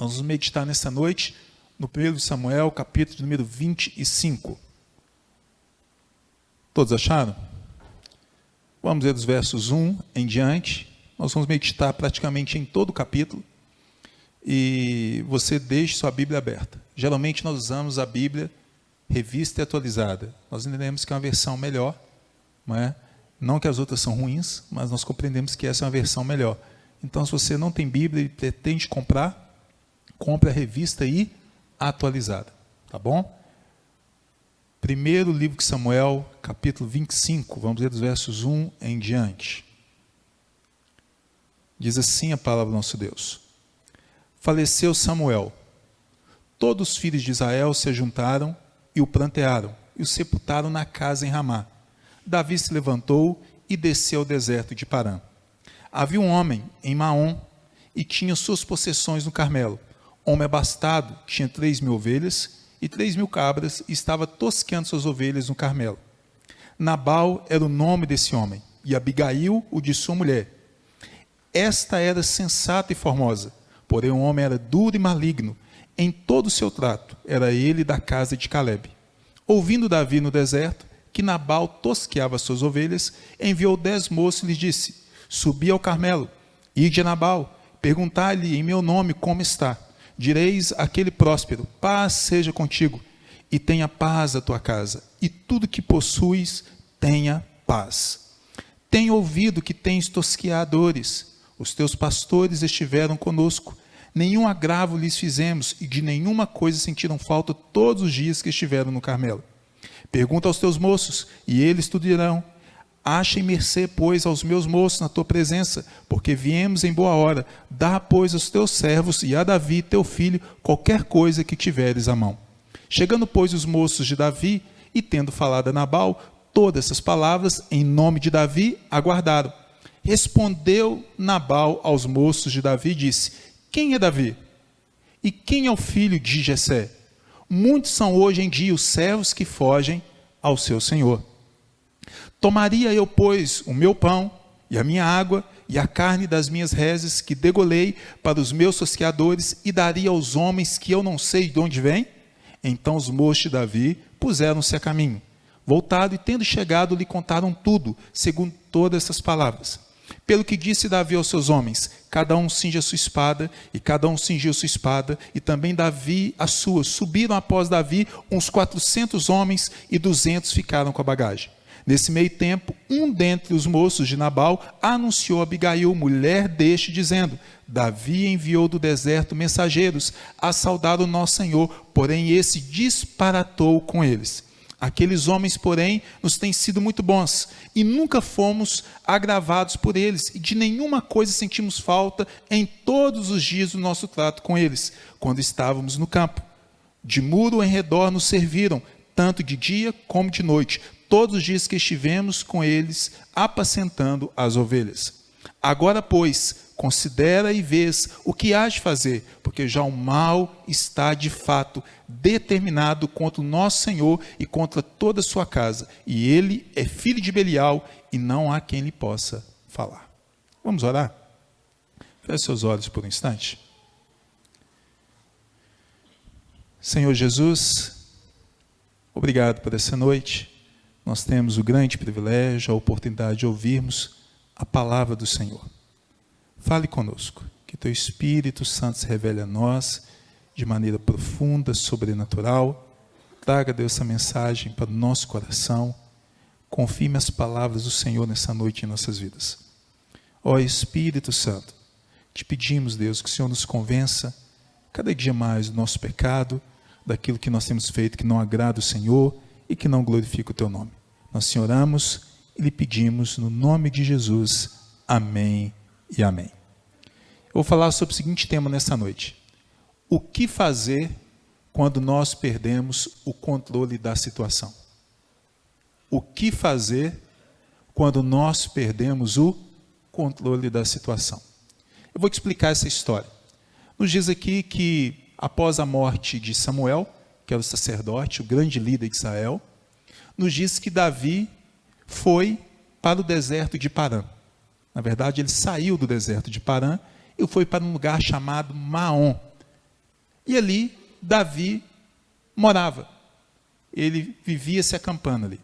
Nós vamos meditar nessa noite no 1 Samuel, capítulo número 25. Todos acharam? Vamos ver dos versos 1 em diante. Nós vamos meditar praticamente em todo o capítulo. E você deixe sua Bíblia aberta. Geralmente nós usamos a Bíblia revista e atualizada. Nós entendemos que é uma versão melhor, não é? Não que as outras são ruins, mas nós compreendemos que essa é uma versão melhor. Então, se você não tem Bíblia e pretende comprar, compre a revista e atualizada, tá bom? Primeiro livro de Samuel, capítulo 25, vamos ler dos versos 1 em diante. Diz assim a palavra do nosso Deus. Faleceu Samuel. Todos os filhos de Israel se juntaram e o prantearam, e o sepultaram na casa em Ramá. Davi se levantou e desceu ao deserto de Parã. Havia um homem em Maom, e tinha suas possessões no Carmelo. Homem abastado, tinha 3.000 ovelhas e 3.000 cabras, e estava tosqueando suas ovelhas no Carmelo. Nabal era o nome desse homem, e Abigail o de sua mulher. Esta era sensata e formosa, porém o homem era duro e maligno. Em todo o seu trato, era ele da casa de Calebe. Ouvindo Davi no deserto que Nabal tosqueava suas ovelhas, enviou 10 moços e lhes disse: Subi ao Carmelo, ide a Nabal, perguntai-lhe em meu nome como está. Direis àquele próspero: paz seja contigo, e tenha paz a tua casa, e tudo que possuis tenha paz. Tenho ouvido que tens tosqueadores, os teus pastores estiveram conosco, nenhum agravo lhes fizemos, e de nenhuma coisa sentiram falta todos os dias que estiveram no Carmelo. Pergunta aos teus moços, e eles te dirão: achem mercê, pois, aos meus moços na tua presença, porque viemos em boa hora. Dá, pois, aos teus servos e a Davi, teu filho, qualquer coisa que tiveres à mão. Chegando, pois, os moços de Davi, e tendo falado a Nabal todas essas palavras, em nome de Davi, aguardaram. Respondeu Nabal aos moços de Davi e disse: quem é Davi? E quem é o filho de Jessé? Muitos são hoje em dia os servos que fogem ao seu senhor. Tomaria eu, pois, o meu pão e a minha água e a carne das minhas reses que degolei para os meus tosqueadores e daria aos homens que eu não sei de onde vêm? Então os moços de Davi puseram-se a caminho. Voltado e tendo chegado, lhe contaram tudo, segundo todas essas palavras. Pelo que disse Davi aos seus homens: cada um cinge a sua espada, e cada um cingiu sua espada, e também Davi a sua. Subiram após Davi uns 400 homens, e 200 ficaram com a bagagem. Nesse meio tempo, um dentre os moços de Nabal anunciou a Abigail, mulher deste, dizendo: Davi enviou do deserto mensageiros a saudar o nosso Senhor, porém esse disparatou com eles. Aqueles homens, porém, nos têm sido muito bons, e nunca fomos agravados por eles, e de nenhuma coisa sentimos falta em todos os dias do nosso trato com eles, quando estávamos no campo. De muro em redor nos serviram, tanto de dia como de noite, todos os dias que estivemos com eles, apacentando as ovelhas. Agora, pois, considera e vês o que hás de fazer, porque já o mal está de fato determinado contra o nosso Senhor e contra toda a sua casa, e ele é filho de Belial, e não há quem lhe possa falar. Vamos orar? Feche seus olhos por um instante. Senhor Jesus, obrigado por essa noite. Nós temos o grande privilégio, a oportunidade de ouvirmos a palavra do Senhor. Fale conosco, que teu Espírito Santo se revele a nós de maneira profunda, sobrenatural. Traga, Deus, essa mensagem para o nosso coração. Confirme as palavras do Senhor nessa noite em nossas vidas. Ó Espírito Santo, te pedimos, Deus, que o Senhor nos convença cada dia mais do nosso pecado, daquilo que nós temos feito que não agrada o Senhor e que não glorifica o teu nome. Nós te oramos e lhe pedimos no nome de Jesus. Amém e amém. Eu vou falar sobre o seguinte tema nessa noite: o que fazer quando nós perdemos o controle da situação? O que fazer quando nós perdemos o controle da situação? Eu vou te explicar essa história. Nos diz aqui que após a morte de Samuel, que era o sacerdote, o grande líder de Israel, nos diz que Davi foi para o deserto de Parã. Na verdade, ele saiu do deserto de Parã e foi para um lugar chamado Maom. E ali Davi morava. Ele vivia se acampando ali.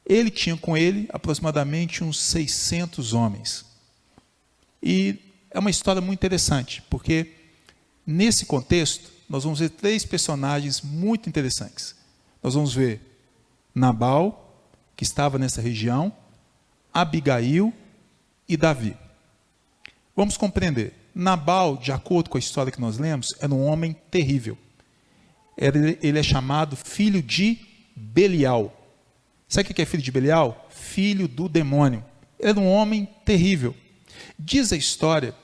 Ele tinha com ele aproximadamente uns 600 homens. E é uma história muito interessante, porque nesse contexto nós vamos ver 3 personagens muito interessantes. Nós vamos ver Nabal, que estava nessa região, Abigail e Davi. Vamos compreender. Nabal, de acordo com a história que nós lemos, era um homem terrível. Ele é chamado filho de Belial. Sabe o que é filho de Belial? Filho do demônio. Ele era um homem terrível. Diz a história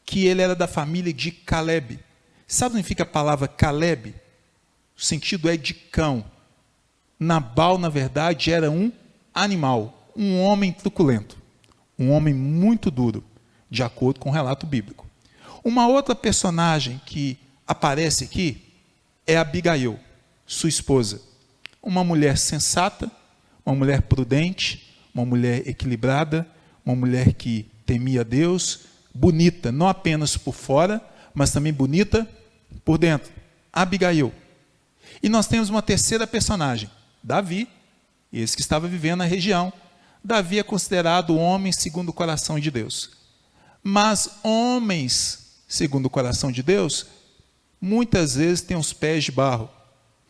que ele era da família de Caleb. Sabe o que significa a palavra Caleb? O sentido é de cão. Nabal, na verdade, era um animal, um homem truculento, um homem muito duro, de acordo com o relato bíblico. Uma outra personagem que aparece aqui é Abigail, sua esposa. Uma mulher sensata, uma mulher prudente, uma mulher equilibrada, uma mulher que temia Deus, bonita, não apenas por fora, mas também bonita por dentro. Abigail. E nós temos uma terceira personagem, Davi, esse que estava vivendo na região. Davi é considerado o homem segundo o coração de Deus. Mas homens segundo o coração de Deus, muitas vezes têm os pés de barro.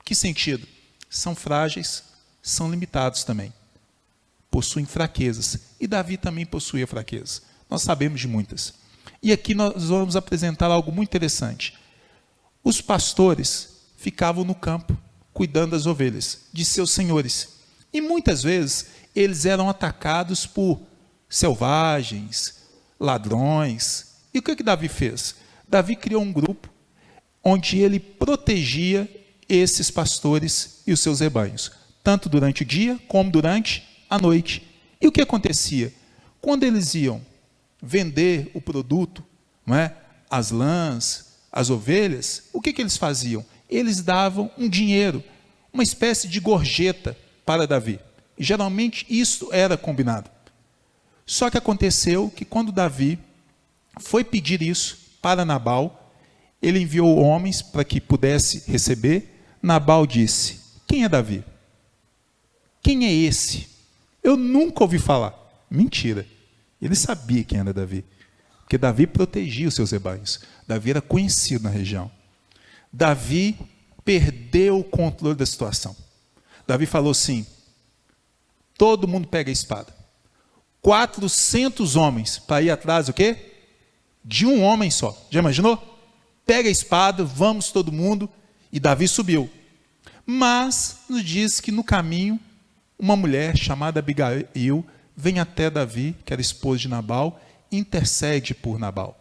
Que sentido? São frágeis, são limitados também. Possuem fraquezas. E Davi também possuía fraquezas. Nós sabemos de muitas. E aqui nós vamos apresentar algo muito interessante. Os pastores ficavam no campo, cuidando das ovelhas, de seus senhores. E muitas vezes eles eram atacados por selvagens, ladrões. E o que Davi fez? Davi criou um grupo onde ele protegia esses pastores e os seus rebanhos, tanto durante o dia como durante a noite. E o que acontecia? Quando eles iam vender o produto, não é? As lãs, as ovelhas, o que eles faziam? Eles davam um dinheiro, uma espécie de gorjeta para Davi. E geralmente isso era combinado. Só que aconteceu que quando Davi foi pedir isso para Nabal, ele enviou homens para que pudesse receber. Nabal disse: quem é Davi? Quem é esse? Eu nunca ouvi falar. Mentira. Ele sabia quem era Davi, porque Davi protegia os seus rebanhos. Davi era conhecido na região. Davi perdeu o controle da situação. Davi falou assim: todo mundo pega a espada. 400 homens para ir atrás, o quê? De um homem só. Já imaginou? Pega a espada, vamos todo mundo. E Davi subiu. Mas nos diz que no caminho, uma mulher chamada Abigail vem até Davi, que era esposa de Nabal, intercede por Nabal.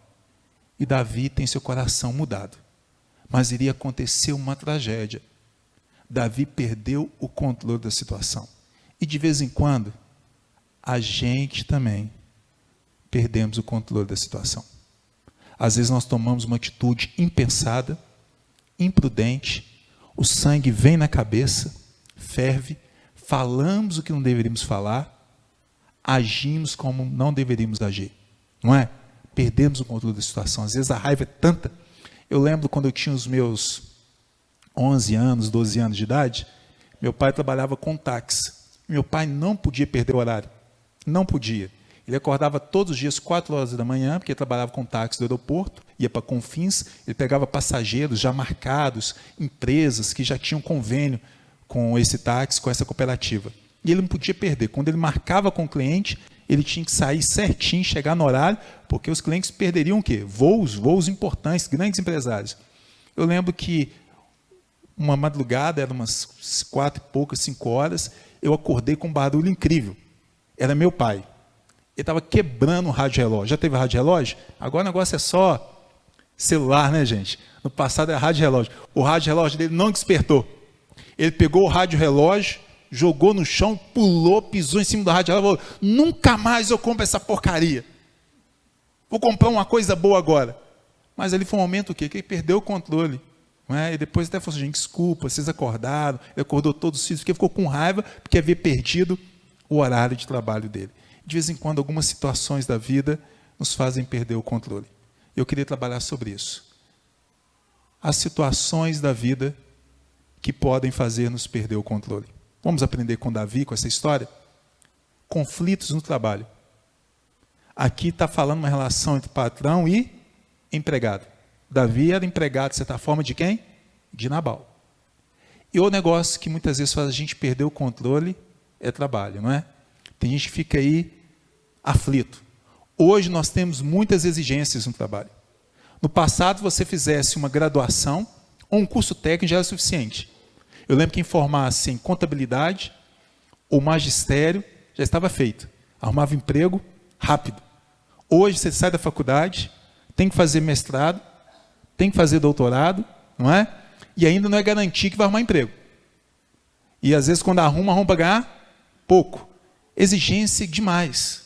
E Davi tem seu coração mudado. Mas iria acontecer uma tragédia. Davi perdeu o controle da situação. E de vez em quando, a gente também perdemos o controle da situação. Às vezes nós tomamos uma atitude impensada, imprudente, o sangue vem na cabeça, ferve, falamos o que não deveríamos falar, agimos como não deveríamos agir, não é? Perdemos o controle da situação. Às vezes a raiva é tanta. Eu lembro quando eu tinha os meus 11 anos, 12 anos de idade, meu pai trabalhava com táxi. Meu pai não podia perder o horário, não podia. Ele acordava todos os dias 4 horas da manhã, porque ele trabalhava com táxi do aeroporto, ia para Confins, ele pegava passageiros já marcados, empresas que já tinham convênio com esse táxi, com essa cooperativa. E ele não podia perder. Quando ele marcava com o cliente, ele tinha que sair certinho, chegar no horário, porque os clientes perderiam o quê? Voos importantes, grandes empresários. Eu lembro que uma madrugada, eram umas 4 e poucas, 5 horas, eu acordei com um barulho incrível. Era meu pai. Ele estava quebrando o rádio relógio. Já teve rádio relógio? Agora o negócio é só celular, né, gente? No passado era rádio relógio. O rádio relógio dele não despertou. Ele pegou o rádio relógio, jogou no chão, pulou, pisou em cima do rádio relógio e falou: nunca mais eu compro essa porcaria. Vou comprar uma coisa boa agora. Mas ali foi um momento o quê? Que ele perdeu o controle. Não é? E depois até falou assim: gente, desculpa, vocês acordaram. Ele acordou todos os filhos, porque ficou com raiva, porque havia perdido o horário de trabalho dele. De vez em quando, algumas situações da vida nos fazem perder o controle. Eu queria trabalhar sobre isso. as situações da vida que podem fazer-nos perder o controle. Vamos aprender com Davi, com essa história? Conflitos no trabalho. Aqui está falando uma relação entre patrão e empregado. Davi era empregado, de certa forma, de quem? De Nabal. E o negócio que muitas vezes faz a gente perder o controle é trabalho, não é? Tem gente que fica aí aflito. Hoje nós temos muitas exigências no trabalho. No passado, você fizesse uma graduação ou um curso técnico já era suficiente. Eu lembro que formasse em contabilidade ou magistério já estava feito. Arrumava emprego rápido. Hoje você sai da faculdade, tem que fazer mestrado, tem que fazer doutorado, não é? E ainda não é garantia que vai arrumar emprego. E às vezes quando arruma para ganhar pouco. Exigência demais.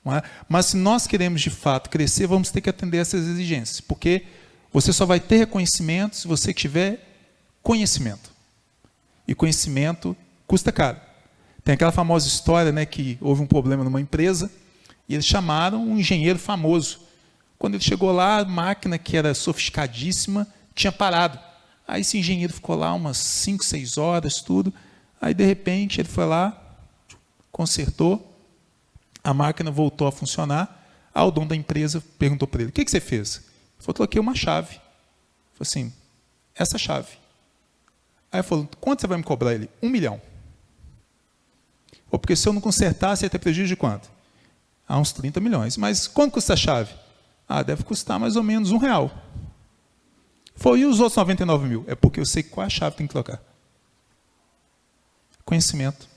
Não é? Mas se nós queremos de fato crescer, vamos ter que atender essas exigências. Porque você só vai ter reconhecimento se você tiver conhecimento. E conhecimento custa caro. Tem aquela famosa história, né, que houve um problema numa empresa e eles chamaram um engenheiro famoso. Quando ele chegou lá, a máquina, que era sofisticadíssima, tinha parado. Aí esse engenheiro ficou lá umas 5, 6 horas, tudo. Aí, de repente, ele foi lá, consertou, a máquina voltou a funcionar. Aí o dono da empresa perguntou para ele, o que você fez? Ele falou, troquei uma chave. Ele falou assim, essa chave. Aí ele falou, quanto você vai me cobrar? Ele, 1 milhão. Ou porque se eu não consertar, você vai ter prejuízo de quanto? Uns 30 milhões. Mas quanto custa a chave? Deve custar mais ou menos R$1. Foi, e os outros 99 mil? É porque eu sei qual a chave tem que trocar. Conhecimento.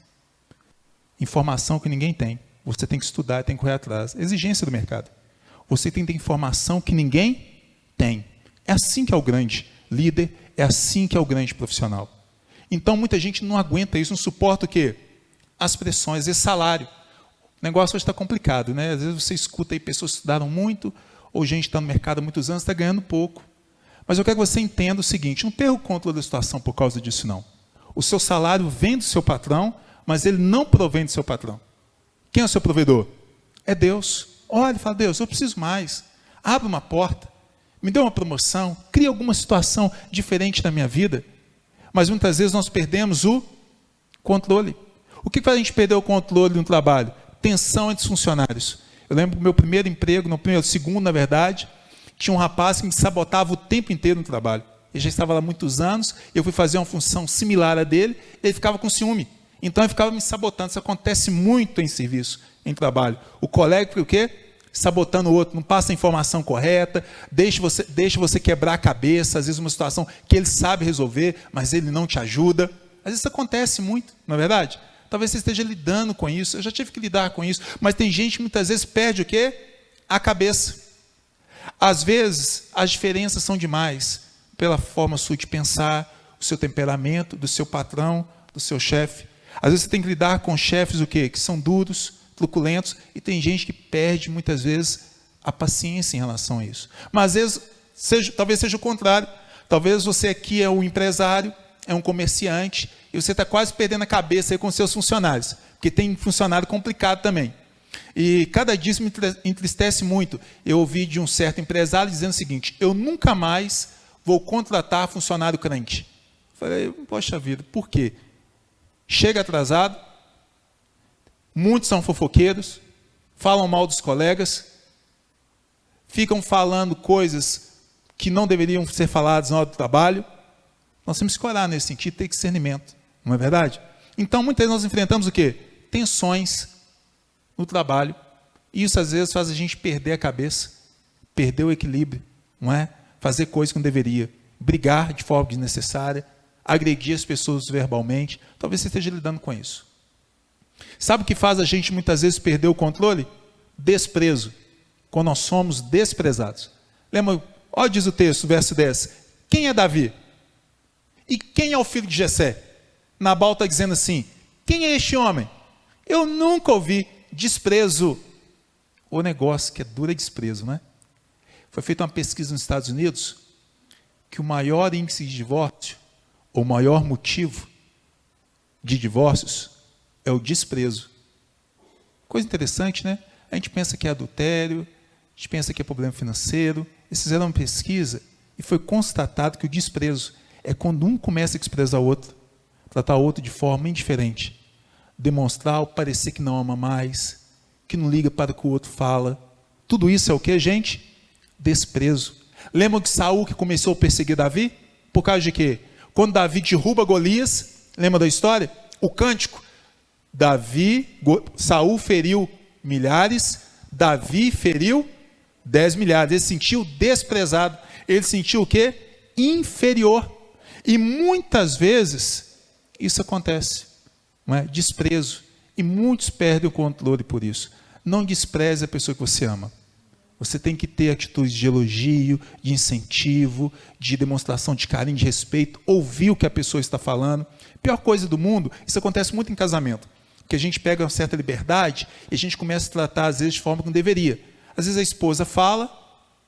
Informação que ninguém tem. Você tem que estudar, tem que correr atrás. Exigência do mercado. Você tem que ter informação que ninguém tem. É assim que é o grande líder, é assim que é o grande profissional. Então, muita gente não aguenta isso, não suporta o quê? As pressões, esse salário. O negócio hoje está complicado, né? Às vezes você escuta aí pessoas que estudaram muito, ou gente que está no mercado há muitos anos, está ganhando pouco. Mas eu quero que você entenda o seguinte, não perca o controle da situação por causa disso, não. O seu salário vem do seu patrão, mas ele não provém do seu patrão. Quem é o seu provedor? É Deus. Olha e fala, Deus, eu preciso mais. Abre uma porta, me dê uma promoção, cria alguma situação diferente na minha vida. Mas muitas vezes nós perdemos o controle. O que faz a gente perder o controle no trabalho? Tensão entre os funcionários. Eu lembro do meu primeiro emprego, no primeiro, segundo, na verdade, tinha um rapaz que me sabotava o tempo inteiro no trabalho. Ele já estava lá há muitos anos, eu fui fazer uma função similar à dele, ele ficava com ciúme. Então ele ficava me sabotando. Isso acontece muito em serviço, em trabalho. O colega fica o quê? Sabotando o outro, não passa a informação correta, deixa você quebrar a cabeça, às vezes uma situação que ele sabe resolver, mas ele não te ajuda. Às vezes isso acontece muito, não é verdade? Talvez você esteja lidando com isso, eu já tive que lidar com isso, mas tem gente que muitas vezes perde o quê? A cabeça. Às vezes, as diferenças são demais, pela forma sua de pensar, o seu temperamento, do seu patrão, do seu chefe. Às vezes você tem que lidar com chefes o quê? Que são duros, truculentos, e tem gente que perde muitas vezes a paciência em relação a isso. Mas às vezes, talvez seja o contrário. Talvez você aqui é um empresário, é um comerciante, e você está quase perdendo a cabeça aí com seus funcionários, porque tem funcionário complicado também. E cada dia isso me entristece muito. Eu ouvi de um certo empresário dizendo o seguinte, eu nunca mais vou contratar funcionário crente. Falei, poxa vida, por quê? Chega atrasado, muitos são fofoqueiros, falam mal dos colegas, ficam falando coisas que não deveriam ser faladas na hora do trabalho. Nós temos que orar nesse sentido, ter discernimento, não é verdade? Então, muitas vezes nós enfrentamos o quê? Tensões no trabalho. E isso, às vezes, faz a gente perder a cabeça, perder o equilíbrio, não é? Fazer coisas que não deveria, brigar de forma desnecessária, agredir as pessoas verbalmente. Talvez você esteja lidando com isso. Sabe o que faz a gente, muitas vezes, perder o controle? Desprezo. Quando nós somos desprezados. Lembra, olha, diz o texto, verso 10. Quem é Davi? E quem é o filho de Jessé? Nabal está dizendo assim, quem é este homem? Eu nunca ouvi desprezo. O negócio que é duro é desprezo, não é? Foi feita uma pesquisa nos Estados Unidos que o maior índice de divórcio, ou o maior motivo de divórcios, é o desprezo. Coisa interessante, né? A gente pensa que é adultério, a gente pensa que é problema financeiro. Eles fizeram uma pesquisa E foi constatado que o desprezo é quando um começa a desprezar o outro, tratar o outro de forma indiferente, demonstrar ou parecer que não ama mais, que não liga para o que o outro fala. Tudo isso é o que, gente? Desprezo. Lembram de Saul que começou a perseguir Davi? Por causa de quê? Quando Davi derruba Golias, lembra da história? O cântico. Saul feriu milhares, Davi feriu 10 milhares. Ele se sentiu desprezado. Ele se sentiu o quê? Inferior. E muitas vezes isso acontece, não é? Desprezo. E muitos perdem o controle por isso. Não despreze a pessoa que você ama. Você tem que ter atitudes de elogio, de incentivo, de demonstração de carinho, de respeito, ouvir o que a pessoa está falando. Pior coisa do mundo, isso acontece muito em casamento, que a gente pega uma certa liberdade e a gente começa a tratar, às vezes, de forma que não deveria. Às vezes a esposa fala,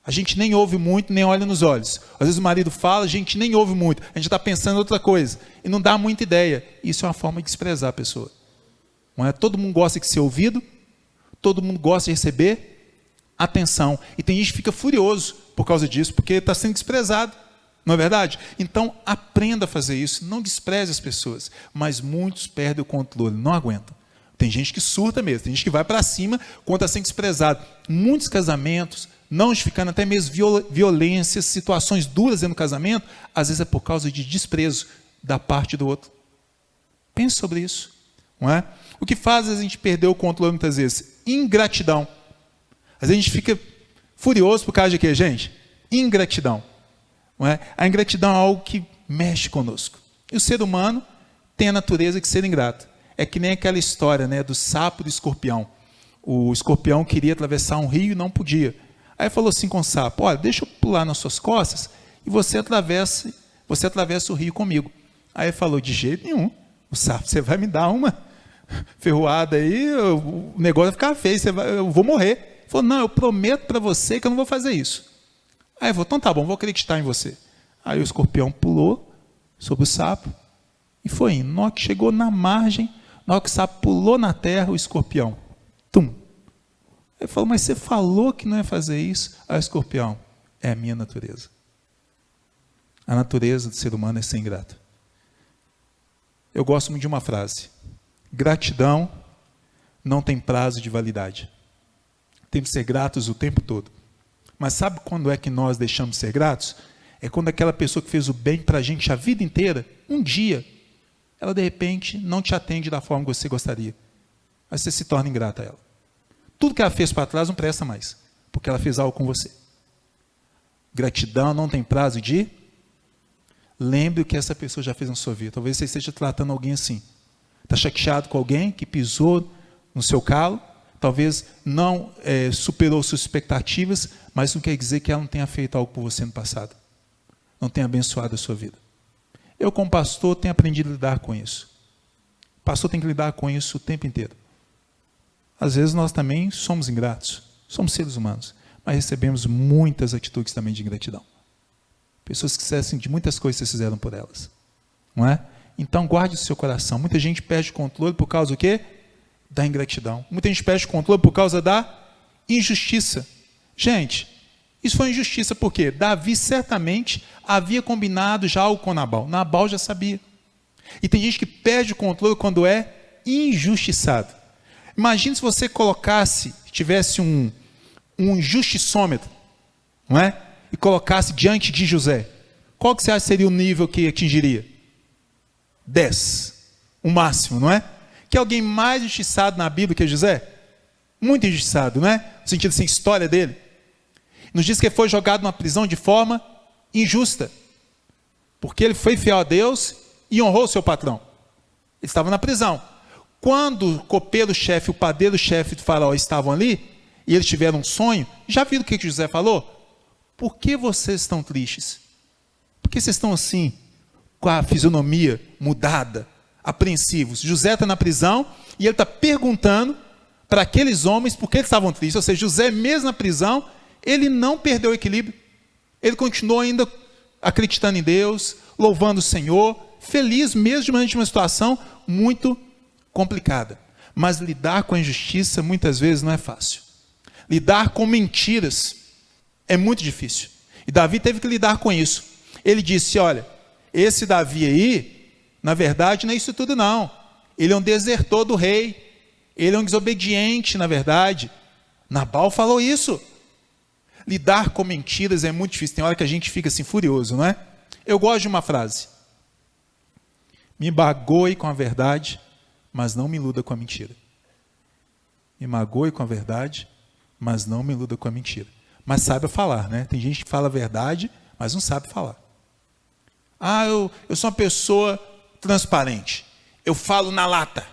a gente nem ouve muito, nem olha nos olhos. Às vezes o marido fala, a gente nem ouve muito, a gente está pensando em outra coisa e não dá muita ideia. Isso é uma forma de desprezar a pessoa. Não é? Todo mundo gosta de ser ouvido, todo mundo gosta de receber atenção. E tem gente que fica furioso por causa disso, porque está sendo desprezado. Não é verdade? Então, aprenda a fazer isso. Não despreze as pessoas. Mas muitos perdem o controle, não aguentam. Tem gente que surta mesmo, tem gente que vai para cima quando está sendo desprezado. Muitos casamentos, não justificando até mesmo violências, situações duras dentro do casamento, às vezes é por causa de desprezo da parte do outro. Pense sobre isso. Não é? O que faz a gente perder o controle muitas vezes? Ingratidão. Às vezes a gente fica furioso por causa de quê, gente? Ingratidão. Não é? A ingratidão é algo que mexe conosco. E o ser humano tem a natureza de ser ingrato. É que nem aquela história, né, do sapo e do escorpião. O escorpião queria atravessar um rio e não podia. Aí falou assim com o sapo: olha, deixa eu pular nas suas costas e você atravessa o rio comigo. Aí ele falou: de jeito nenhum. O sapo, você vai me dar uma ferroada aí, o negócio vai ficar feio, eu vou morrer. Ele falou: não, eu prometo para você que eu não vou fazer isso. Aí ele falou: então tá bom, vou acreditar em você. Aí o escorpião pulou sobre o sapo e foi indo. Na hora que chegou na margem, na hora que o sapo pulou na terra, o escorpião, tum. Ele falou: mas você falou que não ia fazer isso? Aí o escorpião: é a minha natureza. A natureza do ser humano é ser ingrato. Eu gosto muito de uma frase: gratidão não tem prazo de validade. Temos que ser gratos o tempo todo. Mas sabe quando é que nós deixamos de ser gratos? É quando aquela pessoa que fez o bem para a gente a vida inteira, um dia, ela de repente não te atende da forma que você gostaria. Aí você se torna ingrato a ela. Tudo que ela fez para trás não presta mais, porque ela fez algo com você. Gratidão não tem prazo de... Lembre o que essa pessoa já fez na sua vida. Talvez você esteja tratando alguém assim. Está chateado com alguém que pisou no seu calo, talvez não superou suas expectativas, mas não quer dizer que ela não tenha feito algo por você no passado. Não tenha abençoado a sua vida. Eu, como pastor, tenho aprendido a lidar com isso. O pastor tem que lidar com isso o tempo inteiro. Às vezes nós também somos ingratos, somos seres humanos, mas recebemos muitas atitudes também de ingratidão. Pessoas que esquecem de muitas coisas que vocês fizeram por elas. Não é? Então guarde o seu coração. Muita gente perde o controle por causa do quê? Da ingratidão. Muita gente perde o controle por causa da injustiça. Gente, isso foi injustiça porque Davi certamente havia combinado já algo com Nabal. Nabal já sabia. E tem gente que perde o controle quando é injustiçado. Imagine se você tivesse um justiçômetro, não é? E colocasse diante de José. Qual que você acha que seria o nível que atingiria? 10. O máximo, não é? Que alguém mais injustiçado na Bíblia que José? Muito injustiçado, não é? No sentido assim, história dele. Nos diz que ele foi jogado numa prisão de forma injusta. Porque ele foi fiel a Deus e honrou o seu patrão. Ele estava na prisão. Quando o copeiro-chefe, o padeiro-chefe do faraó estavam ali, e eles tiveram um sonho, já viram o que José falou? Por que vocês estão tristes? Por que vocês estão assim, com a fisionomia mudada, apreensivos? José está na prisão e ele está perguntando para aqueles homens por que eles estavam tristes. Ou seja, José, mesmo na prisão, ele não perdeu o equilíbrio. Ele continuou ainda acreditando em Deus, louvando o Senhor, feliz mesmo diante de uma situação muito complicada. Mas lidar com a injustiça muitas vezes não é fácil. Lidar com mentiras é muito difícil. E Davi teve que lidar com isso. Ele disse, olha, esse Davi aí, na verdade, não é isso tudo não. Ele é um desertor do rei. Ele é um desobediente, na verdade. Nabal falou isso. Lidar com mentiras é muito difícil. Tem hora que a gente fica assim furioso, não é? Eu gosto de uma frase. Me magoe com a verdade, mas não me iluda com a mentira. Me magoe com a verdade, mas não me iluda com a mentira. Mas saiba falar, né? Tem gente que fala a verdade, mas não sabe falar. Eu sou uma pessoa transparente. Eu falo na lata.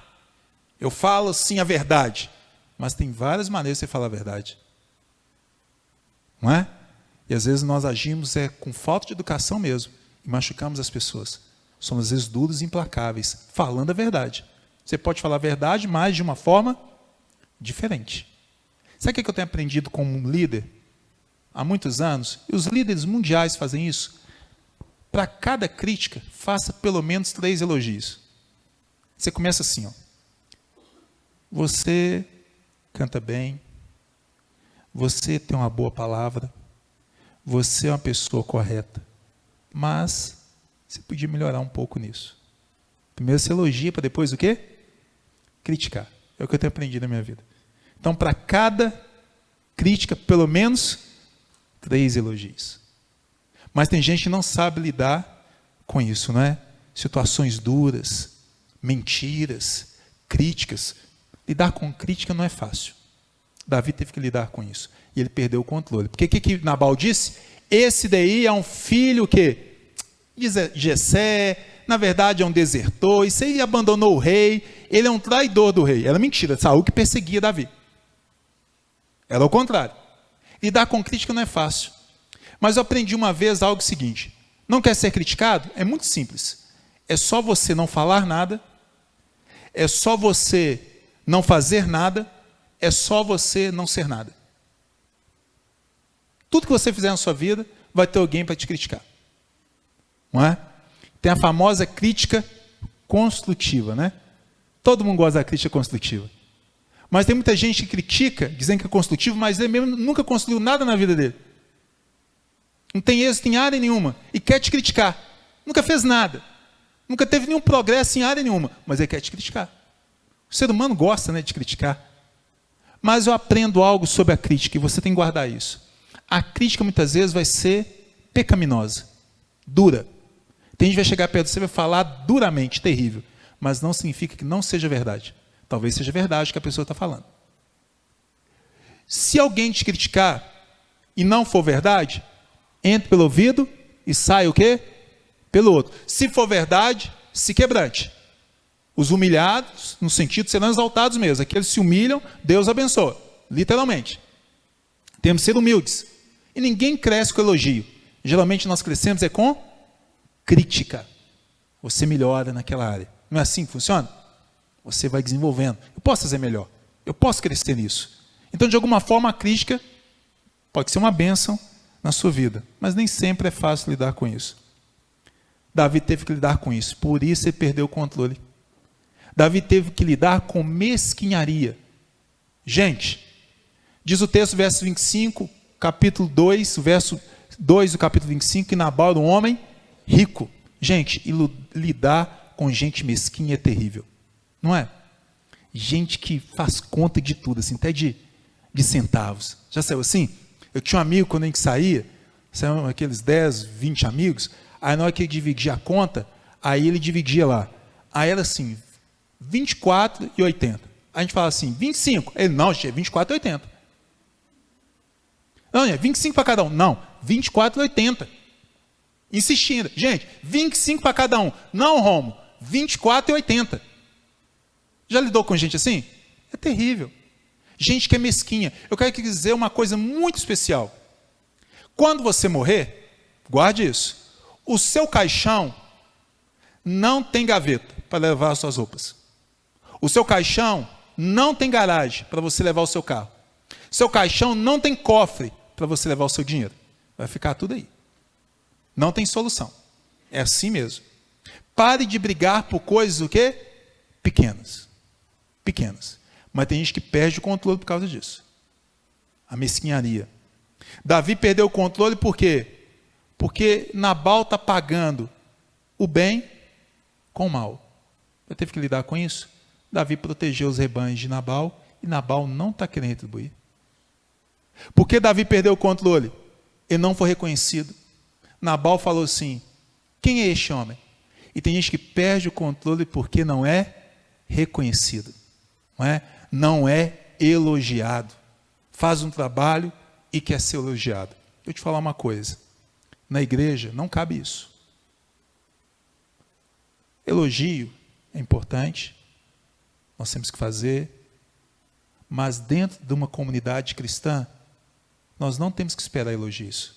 Eu falo sim a verdade. Mas tem várias maneiras de você falar a verdade. Não é? E às vezes nós agimos com falta de educação mesmo. E machucamos as pessoas. Somos às vezes duros e implacáveis, falando a verdade. Você pode falar a verdade, mas de uma forma diferente. Sabe o que eu tenho aprendido como um líder? Há muitos anos, e os líderes mundiais fazem isso. Para cada crítica, faça pelo menos 3 elogios. Você começa assim, ó. Você canta bem. Você tem uma boa palavra. Você é uma pessoa correta. Mas você podia melhorar um pouco nisso. Primeiro você elogia, para depois o quê? Criticar. É o que eu tenho aprendido na minha vida. Então, para cada crítica, pelo menos 3 elogios. Mas tem gente que não sabe lidar com isso, não é? Situações duras, mentiras, críticas. Lidar com crítica não é fácil. Davi teve que lidar com isso. E ele perdeu o controle. Porque o que Nabal disse? Esse daí é um filho que de Jessé, na verdade é um desertor, isso aí abandonou o rei, ele é um traidor do rei. Era mentira, Saul que perseguia Davi. Era o contrário. Lidar com crítica não é fácil. Mas eu aprendi uma vez algo seguinte: não quer ser criticado? É muito simples. É só você não falar nada, é só você não fazer nada, é só você não ser nada. Tudo que você fizer na sua vida, vai ter alguém para te criticar. Não é? Tem a famosa crítica construtiva, né? Todo mundo gosta da crítica construtiva. Mas tem muita gente que critica, dizendo que é construtivo, mas ele mesmo nunca construiu nada na vida dele. Não tem êxito em área nenhuma. E quer te criticar. Nunca fez nada. Nunca teve nenhum progresso em área nenhuma. Mas ele quer te criticar. O ser humano gosta, né, de criticar. Mas eu aprendo algo sobre a crítica, e você tem que guardar isso. A crítica muitas vezes vai ser pecaminosa. Dura. Tem gente que vai chegar perto de você e vai falar duramente, terrível. Mas não significa que não seja verdade. Talvez seja verdade o que a pessoa está falando. Se alguém te criticar e não for verdade, entre pelo ouvido e sai o quê? Pelo outro. Se for verdade, se quebrante. Os humilhados, no sentido de serão exaltados mesmo. Aqueles que se humilham, Deus abençoa. Literalmente. Temos que ser humildes. E ninguém cresce com elogio. Geralmente nós crescemos com crítica. Você melhora naquela área. Não é assim que funciona? Você vai desenvolvendo. Eu posso fazer melhor. Eu posso crescer nisso. Então, de alguma forma, a crítica pode ser uma bênção na sua vida. Mas nem sempre é fácil lidar com isso. Davi teve que lidar com isso. Por isso ele perdeu o controle. Davi teve que lidar com mesquinharia. Gente, diz o texto, verso 25, capítulo 2, verso 2 do capítulo 25, que Nabal era um homem rico. Gente, lidar com gente mesquinha é terrível. Não é? Gente que faz conta de tudo, assim, até de centavos. Já saiu assim? Eu tinha um amigo, quando a gente saía, saiam aqueles 10, 20 amigos, aí na hora que ele dividia a conta, aí ele dividia lá. Aí era assim, 24,80. A gente fala assim, 25. Ele, não, é 24,80. Não, é 25 para cada um. Não, 24,80. Insistindo. Gente, 25 para cada um. Não, Romo, 24,80. Já lidou com gente assim? É terrível. Gente que é mesquinha. Eu quero te dizer uma coisa muito especial. Quando você morrer, guarde isso. O seu caixão não tem gaveta para levar as suas roupas. O seu caixão não tem garagem para você levar o seu carro. Seu caixão não tem cofre para você levar o seu dinheiro. Vai ficar tudo aí. Não tem solução. É assim mesmo. Pare de brigar por coisas o quê? Pequenas. Pequenas. Mas tem gente que perde o controle por causa disso. A mesquinharia. Davi perdeu o controle porque Porque Nabal está pagando o bem com o mal. Eu teve que lidar com isso. Davi protegeu os rebanhos de Nabal e Nabal não está querendo retribuir. Por que Davi perdeu o controle? Ele não foi reconhecido. Nabal falou assim: quem é este homem? E tem gente que perde o controle porque não é reconhecido, não é elogiado. Faz um trabalho e quer ser elogiado. Eu te falar uma coisa: na igreja não cabe isso. Elogio é importante, nós temos que fazer, mas dentro de uma comunidade cristã, nós não temos que esperar elogios.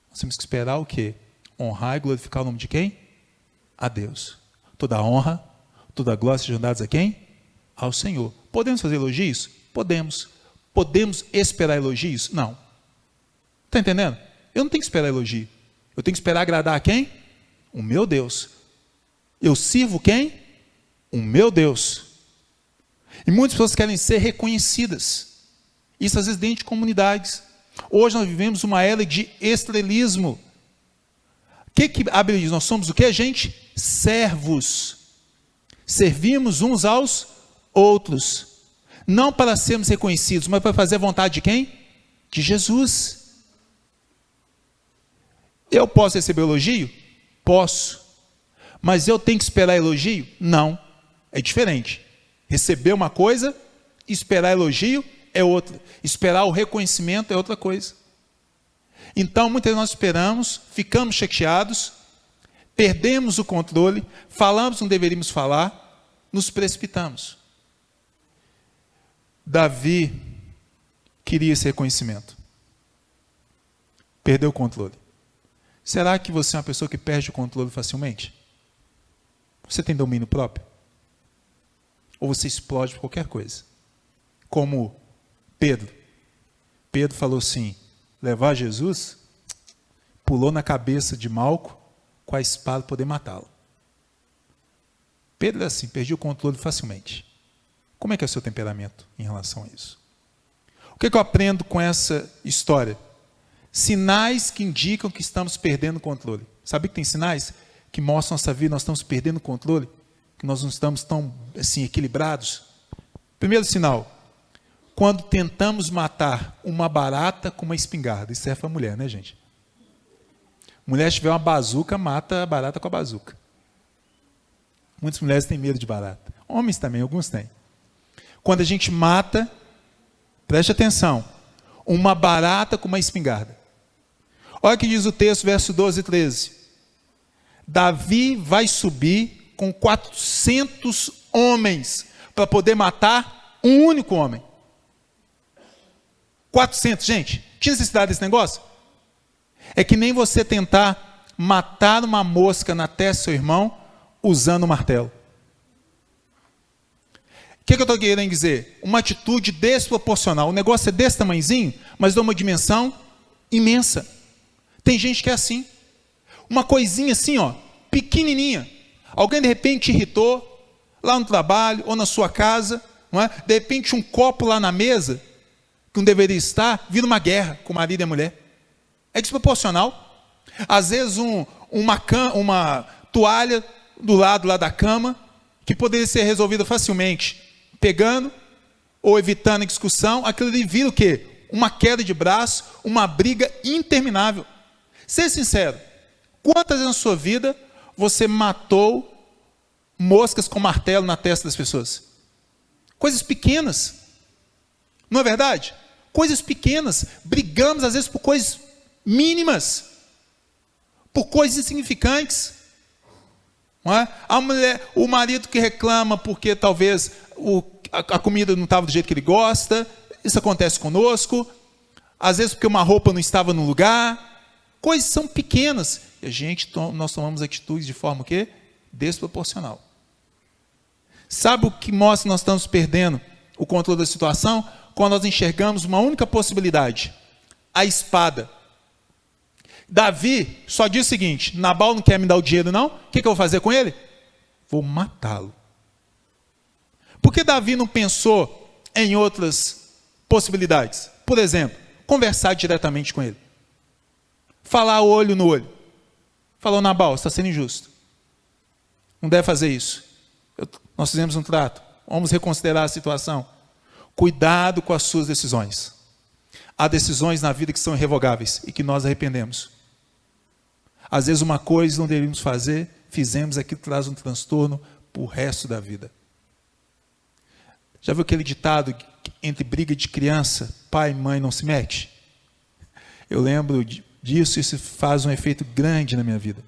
Nós temos que esperar o quê? Honrar e glorificar o nome de quem? A Deus. Toda honra, toda glória sejam dadas a quem? Ao Senhor. Podemos fazer elogios? Podemos. Podemos esperar elogios? Não. Está entendendo? Eu não tenho que esperar elogio. Eu tenho que esperar agradar a quem? O meu Deus. Eu sirvo quem? O meu Deus. E muitas pessoas querem ser reconhecidas. Isso às vezes dentro de comunidades. Hoje nós vivemos uma era de estrelismo. O que a Bíblia diz? Nós somos o que, gente? Servos. Servimos uns aos outros. Não para sermos reconhecidos, mas para fazer a vontade de quem? De Jesus. Eu posso receber elogio? Posso. Mas eu tenho que esperar elogio? Não. É diferente. Receber uma coisa, esperar elogio é outra. Esperar o reconhecimento é outra coisa. Então, muitas vezes nós esperamos, ficamos chateados, perdemos o controle, falamos o que não deveríamos falar, nos precipitamos. Davi queria esse reconhecimento. Perdeu o controle. Será que você é uma pessoa que perde o controle facilmente? Você tem domínio próprio? Ou você explode por qualquer coisa? Como Pedro. Pedro falou assim: levar Jesus, pulou na cabeça de Malco com a espada poder matá-lo. Pedro é assim, perdi o controle facilmente. Como é que é o seu temperamento em relação a isso? O que eu aprendo com essa história? Sinais que indicam que estamos perdendo o controle. Sabe que tem sinais que mostram nossa vida, nós estamos perdendo o controle? Que nós não estamos tão assim, equilibrados? Primeiro sinal: quando tentamos matar uma barata com uma espingarda. Isso serve para mulher, né, gente? Mulher, se tiver uma bazuca, mata a barata com a bazuca. Muitas mulheres têm medo de barata. Homens também, alguns têm. Quando a gente mata, preste atenção, uma barata com uma espingarda. Olha o que diz o texto, verso 12 e 13. Davi vai subir com 400 homens para poder matar um único homem. 400, gente, tinha necessidade desse negócio? É que nem você tentar matar uma mosca na testa do seu irmão usando um martelo. O que eu estou querendo dizer? Uma atitude desproporcional. O negócio é desse tamanhozinho, mas de uma dimensão imensa. Tem gente que é assim. Uma coisinha assim, ó, pequenininha. Alguém de repente te irritou, lá no trabalho ou na sua casa, não é? De repente um copo lá na mesa, que não deveria estar, vira uma guerra com o marido e a mulher. É desproporcional. Às vezes uma toalha do lado lá da cama, que poderia ser resolvida facilmente, pegando ou evitando a discussão, aquilo ali vira o quê? Uma queda de braço, uma briga interminável. Seja sincero, quantas vezes na sua vida você matou moscas com martelo na testa das pessoas? Coisas pequenas, não é verdade? Coisas pequenas, brigamos às vezes por coisas mínimas, por coisas insignificantes. Não é? A mulher, o marido que reclama porque talvez a comida não estava do jeito que ele gosta, isso acontece conosco, às vezes porque uma roupa não estava no lugar, coisas são pequenas, e nós tomamos atitudes de forma o quê? Desproporcional. Sabe o que mostra que nós estamos perdendo o controle da situação? Quando nós enxergamos uma única possibilidade, a espada. Davi só diz o seguinte: Nabal não quer me dar o dinheiro não, o que eu vou fazer com ele? Vou matá-lo. Por que Davi não pensou em outras possibilidades? Por exemplo, conversar diretamente com ele. Falar olho no olho. Falou, Nabal, você está sendo injusto. Não deve fazer isso. Nós fizemos um trato. Vamos reconsiderar a situação. Cuidado com as suas decisões. Há decisões na vida que são irrevogáveis e que nós arrependemos. Às vezes uma coisa não deveríamos fazer, fizemos, aquilo traz um transtorno para o resto da vida. Já viu aquele ditado, entre briga de criança, pai e mãe não se mete? Eu lembro disso, isso faz um efeito grande na minha vida.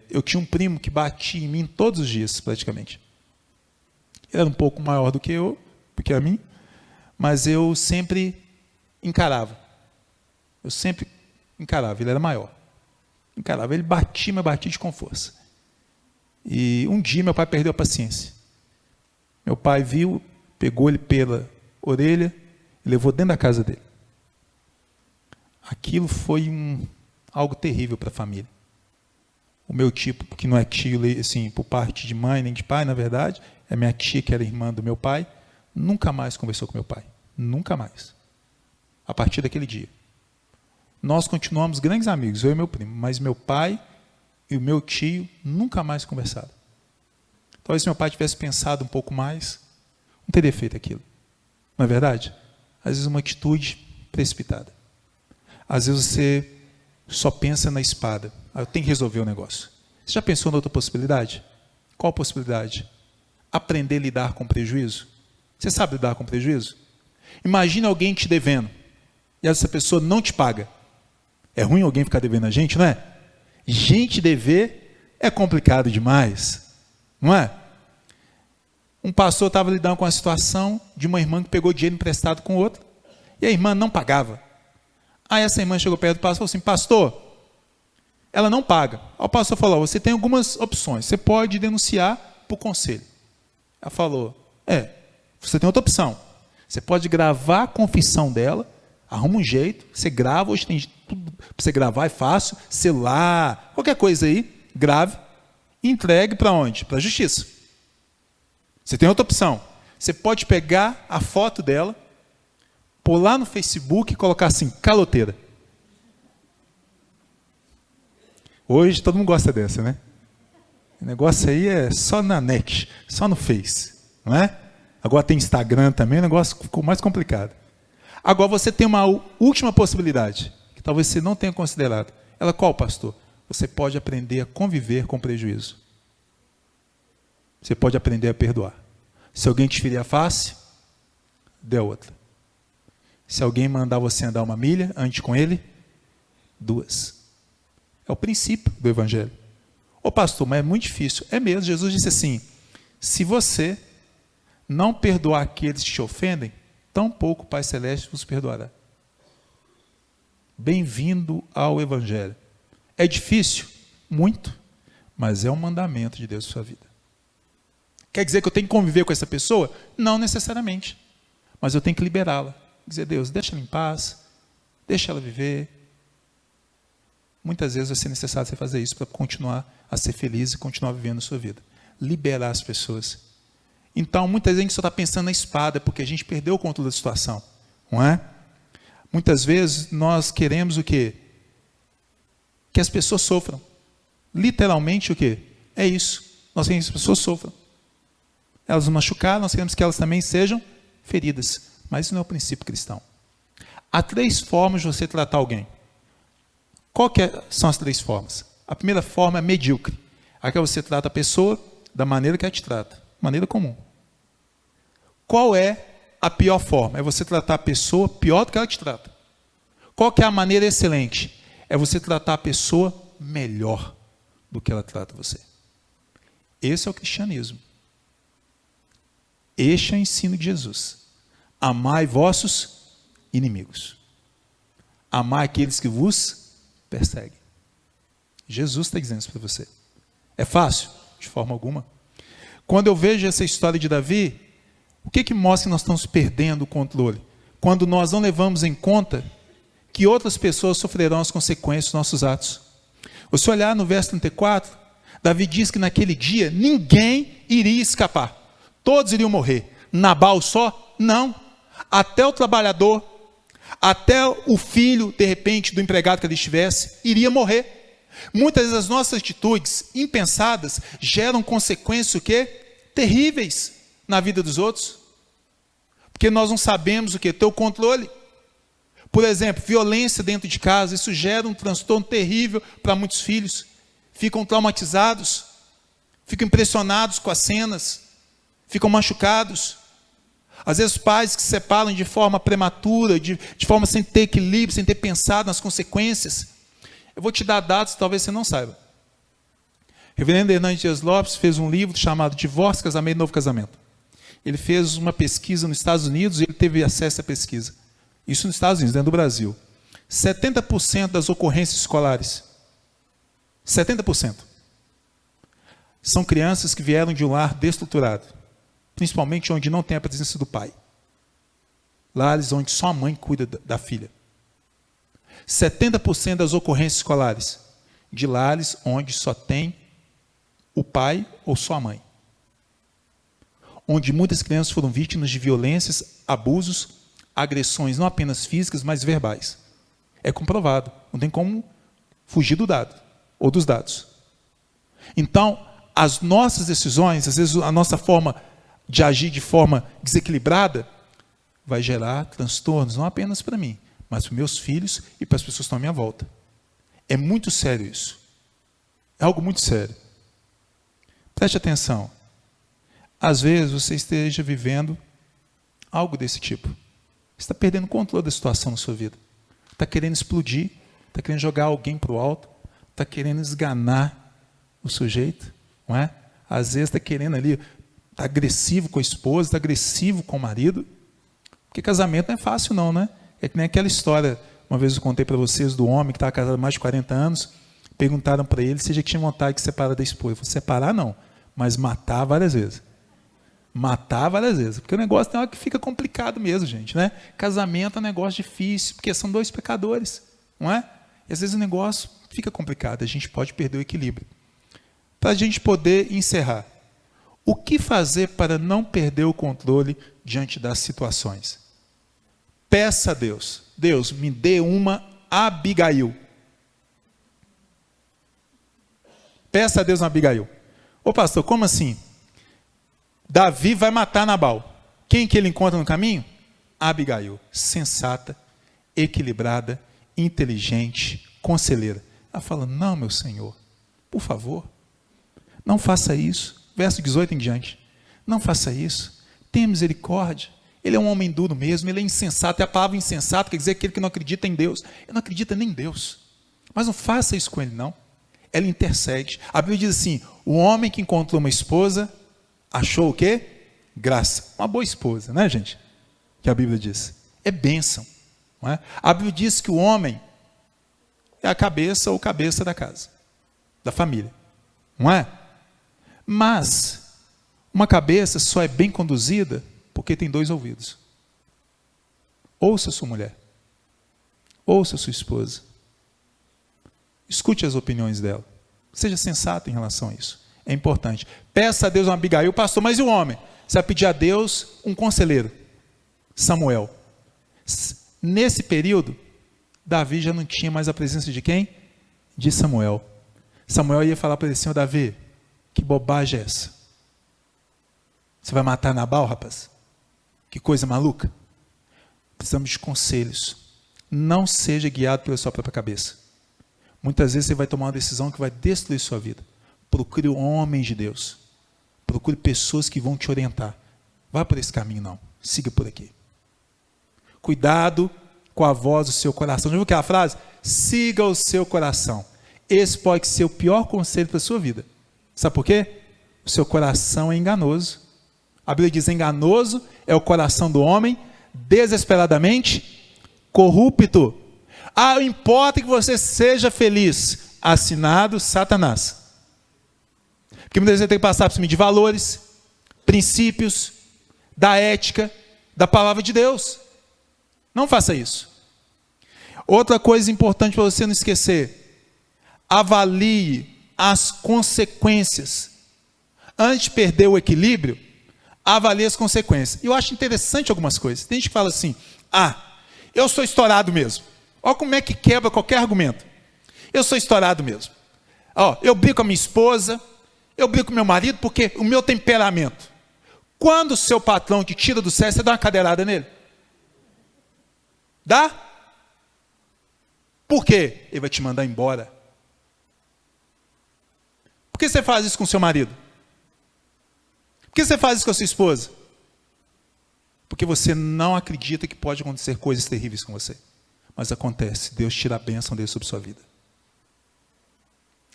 Eu tinha um primo que batia em mim todos os dias, praticamente. Ele era um pouco maior do que a mim, mas eu sempre encarava. Ele era maior. Encarava, ele batia, mas batia com força. E um dia meu pai perdeu a paciência. Meu pai viu, pegou ele pela orelha e levou dentro da casa dele. Aquilo foi algo terrível para a família. O meu tio, que não é tio assim, por parte de mãe nem de pai, na verdade, é minha tia, que era irmã do meu pai, nunca mais conversou com meu pai. Nunca mais. A partir daquele dia. Nós continuamos grandes amigos, eu e meu primo, mas meu pai e o meu tio nunca mais conversaram. Talvez se meu pai tivesse pensado um pouco mais, não teria feito aquilo. Não é verdade? Às vezes uma atitude precipitada. Às vezes você só pensa na espada. Eu tenho que resolver o negócio. Você já pensou em outra possibilidade? Qual possibilidade? Aprender a lidar com prejuízo. Você sabe lidar com prejuízo? Imagina alguém te devendo e essa pessoa não te paga. É ruim alguém ficar devendo a gente, não é? Gente dever é complicado demais, não é? Um pastor estava lidando com a situação de uma irmã que pegou dinheiro emprestado com outra e a irmã não pagava. Aí essa irmã chegou perto do pastor e falou assim, pastor, ela não paga. Aí o pastor falou, você tem algumas opções, você pode denunciar para o conselho. Ela falou, você tem outra opção, você pode gravar a confissão dela, arruma um jeito, você grava, hoje tem tudo para você gravar, é fácil, celular, qualquer coisa aí, grave e entregue para onde? Para a justiça. Você tem outra opção, você pode pegar a foto dela, pôr lá no Facebook e colocar assim, caloteira. Hoje todo mundo gosta dessa, né? O negócio aí é só na net, só no Face, não é? Agora tem Instagram também, o negócio ficou mais complicado. Agora você tem uma última possibilidade, que talvez você não tenha considerado. Ela qual, pastor? Você pode aprender a conviver com prejuízo. Você pode aprender a perdoar. Se alguém te ferir a face, dê outra. Se alguém mandar você andar 1 milha, ande com ele 2. É o princípio do Evangelho. Ô pastor, mas é muito difícil. É mesmo, Jesus disse assim, se você não perdoar aqueles que te ofendem, tampouco o Pai Celeste vos perdoará. Bem-vindo ao Evangelho. É difícil? Muito. Mas é um mandamento de Deus para a sua vida. Quer dizer que eu tenho que conviver com essa pessoa? Não necessariamente. Mas eu tenho que liberá-la. Dizer, Deus, deixa ela em paz, deixa ela viver. Muitas vezes vai ser necessário você fazer isso para continuar a ser feliz e continuar vivendo a sua vida. Liberar as pessoas. Então, muitas vezes a gente só está pensando na espada, porque a gente perdeu o controle da situação. Não é? Muitas vezes nós queremos o quê? Que as pessoas sofram. Literalmente o quê? É isso. Nós queremos que as pessoas sofram. Elas nos machucaram, nós queremos que elas também sejam feridas. Mas isso não é o princípio cristão. Há 3 formas de você tratar alguém. Qual são as 3 formas? A primeira forma é medíocre. Aquela que você trata a pessoa da maneira que ela te trata. Maneira comum. Qual é a pior forma? É você tratar a pessoa pior do que ela te trata. Qual que é a maneira excelente? É você tratar a pessoa melhor do que ela trata você. Esse é o cristianismo. Este é o ensino de Jesus. Amai vossos inimigos. Amai aqueles que vos perseguem. Jesus está dizendo isso para você. É fácil? De forma alguma. Quando eu vejo essa história de Davi, o que mostra que nós estamos perdendo o controle? Quando nós não levamos em conta que outras pessoas sofrerão as consequências dos nossos atos. Você olhar no verso 34, Davi diz que naquele dia ninguém iria escapar. Todos iriam morrer. Nabal só? Não. Até o trabalhador, Até o filho, de repente, do empregado que ele estivesse, iria morrer. Muitas vezes as nossas atitudes impensadas geram consequências o quê? Terríveis na vida dos outros. Porque nós não sabemos o que? Ter o controle. Por exemplo, violência dentro de casa, isso gera um transtorno terrível para muitos filhos. Ficam traumatizados, ficam impressionados com as cenas, ficam machucados. Às vezes pais que se separam de forma prematura, de forma sem ter equilíbrio, sem ter pensado nas consequências. Eu vou te dar dados que talvez você não saiba. O reverendo Hernandes Dias Lopes fez um livro chamado Divórcio, Casamento e Novo Casamento. Ele fez uma pesquisa nos Estados Unidos e ele teve acesso à pesquisa. Isso nos Estados Unidos, dentro do Brasil. 70% das ocorrências escolares, 70%, são crianças que vieram de um lar destruturado. Principalmente onde não tem a presença do pai. Lares onde só a mãe cuida da filha. 70% das ocorrências escolares de lares onde só tem o pai ou só a mãe. Onde muitas crianças foram vítimas de violências, abusos, agressões não apenas físicas, mas verbais. É comprovado. Não tem como fugir do dado ou dos dados. Então, as nossas decisões, às vezes a nossa forma de agir de forma desequilibrada, vai gerar transtornos, não apenas para mim, mas para meus filhos e para as pessoas que estão à minha volta. É muito sério isso. É algo muito sério. Preste atenção. Às vezes você esteja vivendo algo desse tipo. Você está perdendo o controle da situação na sua vida. Está querendo explodir, está querendo jogar alguém para o alto, está querendo esganar o sujeito, não é? Às vezes está querendo ali, está agressivo com a esposa, está agressivo com o marido. Porque casamento não é fácil não, né? É que nem aquela história, uma vez eu contei para vocês, do homem que estava casado há mais de 40 anos, perguntaram para ele se ele tinha vontade de separar da esposa. Ele falou, separar não, mas matar várias vezes. Matar várias vezes. Porque o negócio tem hora que fica complicado mesmo, gente, né? Casamento é um negócio difícil, porque são dois pecadores, não é? E às vezes o negócio fica complicado, a gente pode perder o equilíbrio. Para a gente poder encerrar, o que fazer para não perder o controle diante das situações? Peça a Deus. Deus, me dê uma Abigail. Peça a Deus uma Abigail. Ô pastor, como assim? Davi vai matar Nabal. Quem que ele encontra no caminho? Abigail. Sensata, equilibrada, inteligente, conselheira. Ela fala, não, meu Senhor, por favor, não faça isso. Verso 18 em diante. Não faça isso. Tenha misericórdia. Ele é um homem duro mesmo, ele é insensato. E a palavra insensato quer dizer aquele que não acredita em Deus. Ele não acredita nem em Deus. Mas não faça isso com ele, não. Ela intercede. A Bíblia diz assim, o homem que encontrou uma esposa, achou o quê? Graça. Uma boa esposa, né, gente? Que a Bíblia diz. É bênção. Não é? A Bíblia diz que o homem é a cabeça ou cabeça da casa, da família. Não é? Mas uma cabeça só é bem conduzida porque tem dois ouvidos. Ouça sua mulher. Ouça sua esposa. Escute as opiniões dela. Seja sensato em relação a isso. É importante. Peça a Deus uma Abigail, pastor, mas e o homem? Você vai pedir a Deus um conselheiro. Samuel. Nesse período, Davi já não tinha mais a presença de quem? De Samuel. Samuel ia falar para ele, Senhor Davi, que bobagem é essa? Você vai matar Nabal, rapaz? Que coisa maluca. Precisamos de conselhos. Não seja guiado pela sua própria cabeça. Muitas vezes você vai tomar uma decisão que vai destruir sua vida. Procure homens de Deus. Procure pessoas que vão te orientar. Vá por esse caminho, não. Siga por aqui. Cuidado com a voz do seu coração. Já viu aquela frase? Siga o seu coração. Esse pode ser o pior conselho para a sua vida. Sabe por quê? O seu coração é enganoso. A Bíblia diz, enganoso é o coração do homem, desesperadamente corrupto. Ah, importa que você seja feliz. Assinado Satanás. Porque muitas vezes você tem que passar por cima de valores, princípios, da ética, da palavra de Deus. Não faça isso. Outra coisa importante para você não esquecer. Avalie as consequências. Antes de perder o equilíbrio, avalie as consequências. E eu acho interessante algumas coisas. Tem gente que fala assim, eu sou estourado mesmo. Olha como é que quebra qualquer argumento. Eu sou estourado mesmo. Ó, eu brigo com a minha esposa, eu brigo com meu marido, porque o meu temperamento. Quando o seu patrão te tira do sério, você dá uma cadeirada nele? Dá? Por quê? Ele vai te mandar embora. Por que você faz isso com o seu marido? Por que você faz isso com a sua esposa? Porque você não acredita que pode acontecer coisas terríveis com você. Mas acontece, Deus tira a bênção dele sobre sua vida.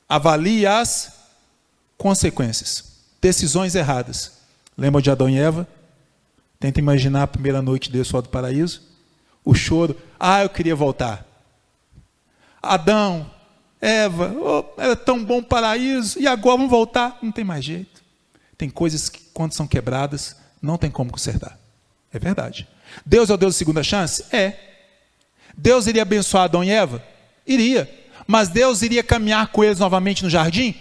Avalie as consequências. Decisões erradas. Lembra de Adão e Eva? Tenta imaginar a primeira noite deles fora do paraíso. O choro. Eu queria voltar. Adão, Eva, era tão bom o paraíso. E agora vamos voltar? Não tem mais jeito. Tem coisas que, quando são quebradas, não tem como consertar. É verdade. Deus é o Deus de segunda chance? É. Deus iria abençoar Adão e Eva? Iria. Mas Deus iria caminhar com eles novamente no jardim?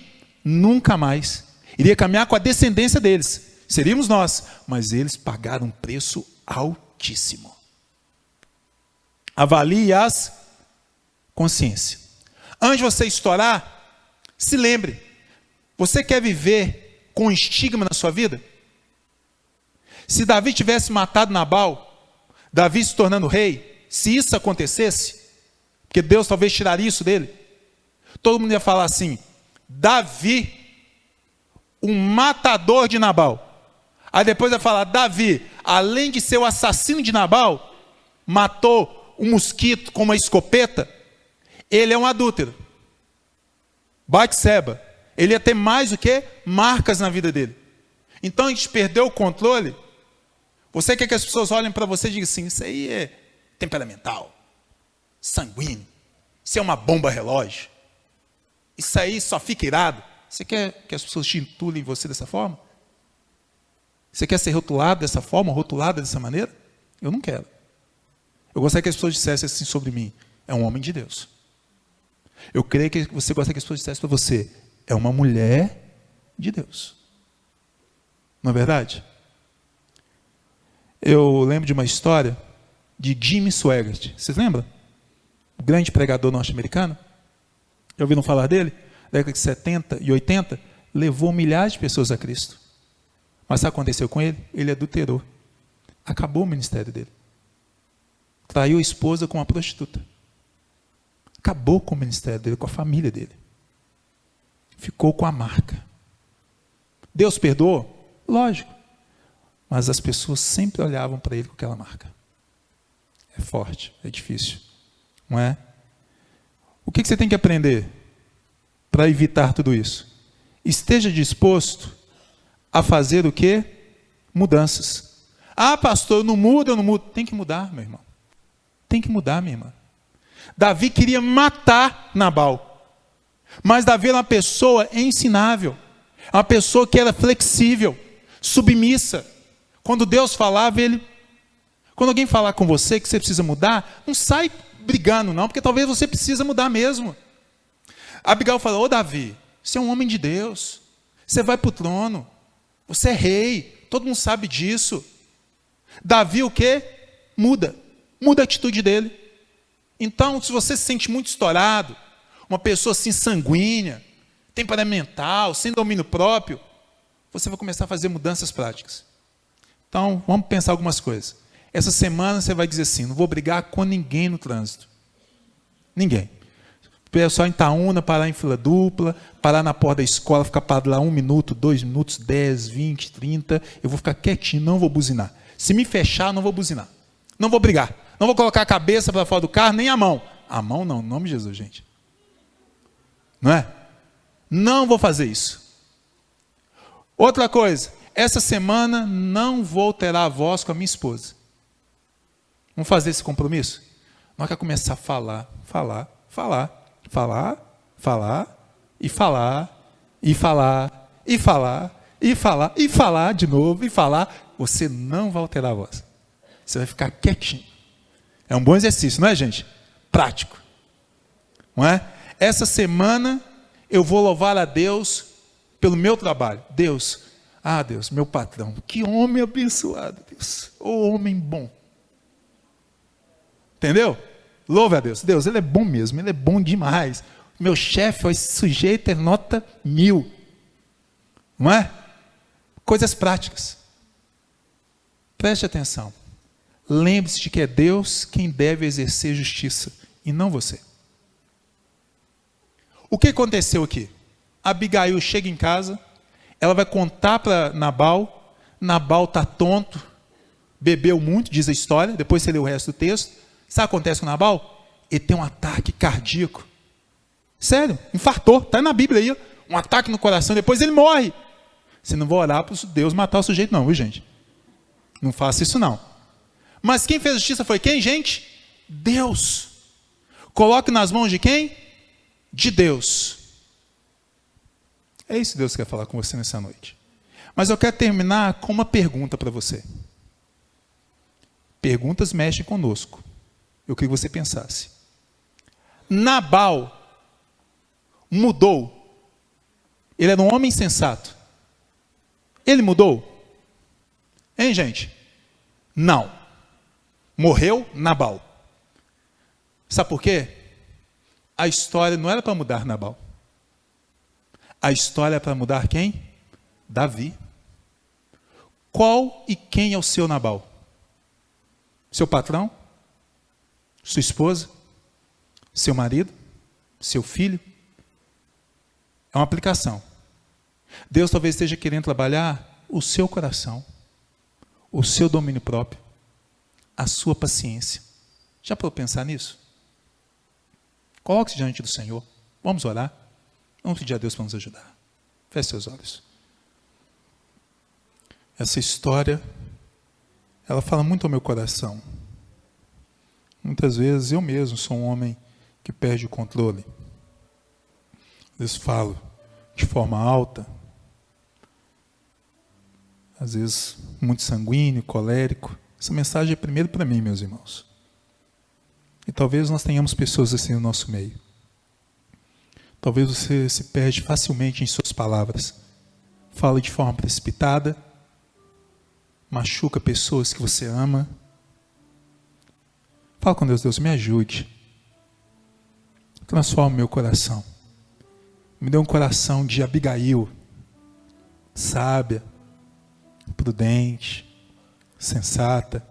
Nunca mais. Iria caminhar com a descendência deles. Seríamos nós. Mas eles pagaram um preço altíssimo. Avalie as consciências. Antes de você estourar, se lembre. Você quer viver com estigma na sua vida? Se Davi tivesse matado Nabal, Davi se tornando rei, se isso acontecesse, porque Deus talvez tiraria isso dele, todo mundo ia falar assim: Davi, um matador de Nabal. Aí depois ia falar: Davi, além de ser o assassino de Nabal, matou um mosquito com uma escopeta, ele é um adúltero. Batseba. Ele ia ter mais do que marcas na vida dele. Então a gente perdeu o controle. Você quer que as pessoas olhem para você e digam assim: isso aí é temperamental, sanguíneo, isso é uma bomba relógio, isso aí só fica irado. Você quer que as pessoas intitulem você dessa forma? Você quer ser rotulado dessa forma, rotulada dessa maneira? Eu não quero. Eu gostaria que as pessoas dissessem assim sobre mim: é um homem de Deus. Eu creio que você gostaria que as pessoas dissessem para você: é uma mulher de Deus. Não é verdade? Eu lembro de uma história de Jimmy Swaggart. Vocês lembram? O grande pregador norte-americano. Já ouviram falar dele? Na década de 70 e 80, levou milhares de pessoas a Cristo. Mas sabe o que aconteceu com ele? Ele adulterou. Acabou o ministério dele. Traiu a esposa com uma prostituta. Acabou com o ministério dele, com a família dele. Ficou com a marca. Deus perdoou? Lógico. Mas as pessoas sempre olhavam para ele com aquela marca. É forte, é difícil. Não é? O que você tem que aprender para evitar tudo isso? Esteja disposto a fazer o quê? Mudanças. Pastor, eu não mudo, eu não mudo. Tem que mudar, meu irmão. Tem que mudar, minha irmã. Davi queria matar Nabal. Mas Davi era uma pessoa ensinável. Uma pessoa que era flexível, submissa. Quando Deus falava, ele... Quando alguém falar com você que você precisa mudar, não sai brigando não, porque talvez você precisa mudar mesmo. Abigail falou: Davi, você é um homem de Deus. Você vai para o trono. Você é rei. Todo mundo sabe disso. Davi o quê? Muda. Muda a atitude dele. Então, se você se sente muito estourado, uma pessoa assim sanguínea, temperamental, sem domínio próprio, você vai começar a fazer mudanças práticas. Então, vamos pensar algumas coisas. Essa semana você vai dizer assim: não vou brigar com ninguém no trânsito. Ninguém. O pessoal em Itaúna, parar em fila dupla, parar na porta da escola, ficar parado lá 1 minuto, 2 minutos, 10, 20, 30, eu vou ficar quietinho, não vou buzinar. Se me fechar, não vou buzinar. Não vou brigar. Não vou colocar a cabeça para fora do carro, nem a mão. A mão não, em nome de Jesus, gente. Não é? Não vou fazer isso. Outra coisa, essa semana não vou alterar a voz com a minha esposa. Vamos fazer esse compromisso? Nós vamos começar a falar de novo, você não vai alterar a voz. Você vai ficar quietinho. É um bom exercício, não é, gente? Prático. Não é? Essa semana eu vou louvar a Deus pelo meu trabalho. Deus, meu patrão, que homem abençoado, Deus. Ô homem bom. Entendeu? Louve a Deus. Deus, ele é bom mesmo, ele é bom demais. Meu chefe, esse sujeito é nota 1000. Não é? Coisas práticas. Preste atenção. Lembre-se de que é Deus quem deve exercer justiça e não você. O que aconteceu aqui? Abigail chega em casa, ela vai contar para Nabal. Nabal está tonto, bebeu muito, diz a história, depois você lê o resto do texto. Sabe o que acontece com Nabal? Ele tem um ataque cardíaco. Sério, infartou, está na Bíblia aí, um ataque no coração, depois ele morre. Você não vai orar para Deus matar o sujeito não, viu gente? Não faça isso não. Mas quem fez justiça foi quem, gente? Deus. Coloque nas mãos de quem? De Deus. É isso que Deus quer falar com você nessa noite. Mas eu quero terminar com uma pergunta para você. Perguntas mexem conosco. Eu queria que você pensasse. Nabal mudou. Ele era um homem sensato. Ele mudou? Hein, gente? Não. Morreu Nabal. Sabe por quê? A história não era para mudar Nabal. A história é para mudar quem? Davi. Qual e quem é o seu Nabal? Seu patrão? Sua esposa? Seu marido? Seu filho? É uma aplicação. Deus talvez esteja querendo trabalhar o seu coração, o seu domínio próprio, a sua paciência. Já parou para pensar nisso? Coloque-se diante do Senhor. Vamos orar. Vamos pedir a Deus para nos ajudar. Feche seus olhos. Essa história, ela fala muito ao meu coração. Muitas vezes eu mesmo sou um homem que perde o controle. Às vezes falo de forma alta. Às vezes muito sanguíneo, colérico. Essa mensagem é primeiro para mim, meus irmãos. E talvez nós tenhamos pessoas assim no nosso meio. Talvez você se perde facilmente em suas palavras. Fala de forma precipitada. Machuca pessoas que você ama. Fala com Deus, Deus, me ajude. Transforma meu coração. Me dê um coração de Abigail. Sábia, prudente, sensata,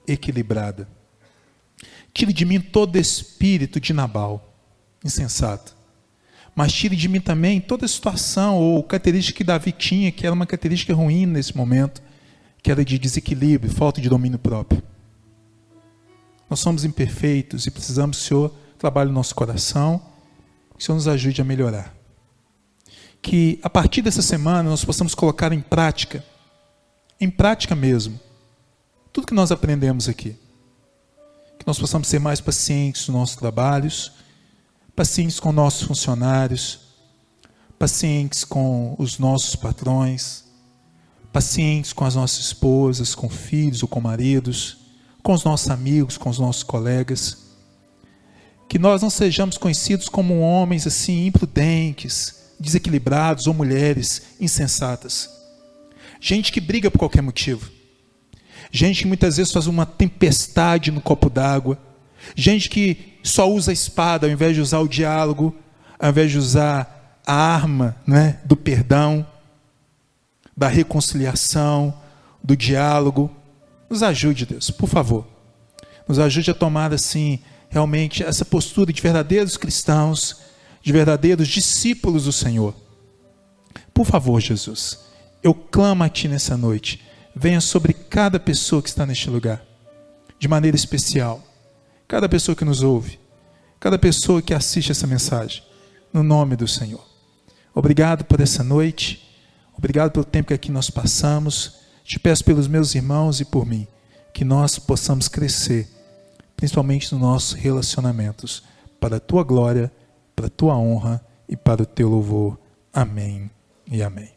equilibrada. Tire de mim todo espírito de Nabal, insensato. Mas tire de mim também toda situação ou característica que Davi tinha, que era uma característica ruim nesse momento, que era de desequilíbrio, falta de domínio próprio. Nós somos imperfeitos e precisamos que o Senhor trabalhe no nosso coração, que o Senhor nos ajude a melhorar. Que a partir dessa semana nós possamos colocar em prática mesmo, tudo que nós aprendemos aqui. Que nós possamos ser mais pacientes nos nossos trabalhos, pacientes com nossos funcionários, pacientes com os nossos patrões, pacientes com as nossas esposas, com filhos ou com maridos, com os nossos amigos, com os nossos colegas. Que nós não sejamos conhecidos como homens assim imprudentes, desequilibrados ou mulheres insensatas. Gente que briga por qualquer motivo. Gente que muitas vezes faz uma tempestade no copo d'água. Gente que só usa a espada ao invés de usar o diálogo, ao invés de usar a arma, né, do perdão, da reconciliação, do diálogo. Nos ajude, Deus, por favor. Nos ajude a tomar assim, realmente, essa postura de verdadeiros cristãos, de verdadeiros discípulos do Senhor. Por favor, Jesus, eu clamo a Ti nessa noite. Venha sobre cada pessoa que está neste lugar, de maneira especial. Cada pessoa que nos ouve, cada pessoa que assiste essa mensagem, no nome do Senhor. Obrigado por essa noite, obrigado pelo tempo que aqui nós passamos. Te peço pelos meus irmãos e por mim, que nós possamos crescer, principalmente nos nossos relacionamentos, para a Tua glória, para a Tua honra e para o Teu louvor. Amém e amém.